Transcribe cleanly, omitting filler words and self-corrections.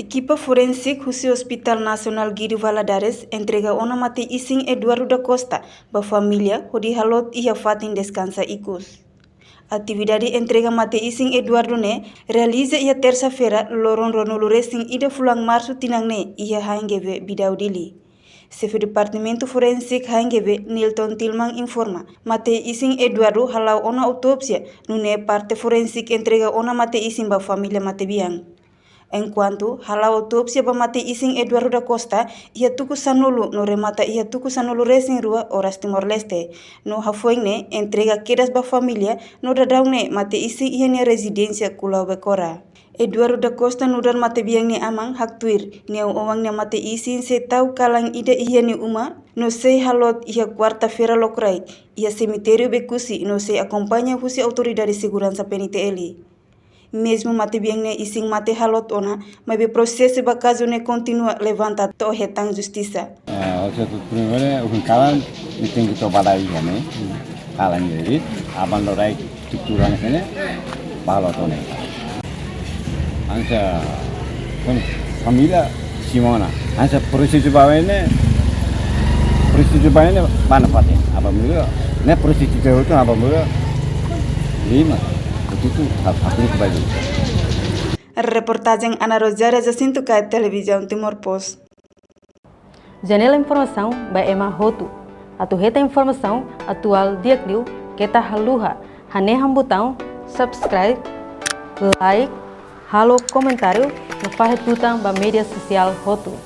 Equipa forensik Husi Hospital Nasional Guido Valadares entrega ona mate ising Eduardo da Costa ba família hodi halot ia fatin descansa ikus. Atividade entrega mate ising Eduardo ne realiza ia terça-feira loron ronolure sing ida fulang março tinangne ia haingeve bidaudili. Chefe Departamento Forensik haingeve Nilton Tilman informa mate ising Eduardo halau ona autopsia nune parte forensik entrega ona mate ising ba família mate biang. Enquanto halau autopsia ba mate ising Eduardo da Costa ia tuku sanulu no remata ia tuku sanulu resing rua horas Timor-Leste no hafoingne entrega quedas ba família no dadaune mate ising ia ne residência Kulau Bekora. Eduardo da Costa nudar mate biang ni amang hak tuir niau owang ne mate ising se tau kalang ida ia ni uma no sei halot ia quarta-feira lokrai ia cemitério Bekusi no sei acompanha husi autoridade segurança PNTL. Mesmo mate biang ne ising mate halot ona, mas be processo ba caso ne continua levanta to hetang justiça. Primeiro o kalan tem que trabalhar aí né, kalan jadi, abang lorai tuturan sini, balot ona. Ansa, kon família Simona, ansa prosesu bawene mana paten, abang mula, ne prosesu itu abang mula lima. Itu aku baju. Reportagem Ana Rosária Jacinto Caio, Televisão Timor Post. Janela informação by Emma Hotu. Atu reta informação atual diakliu kita haluha haneham botão subscribe, like, halo comentário no farretutang ba media social Hotu.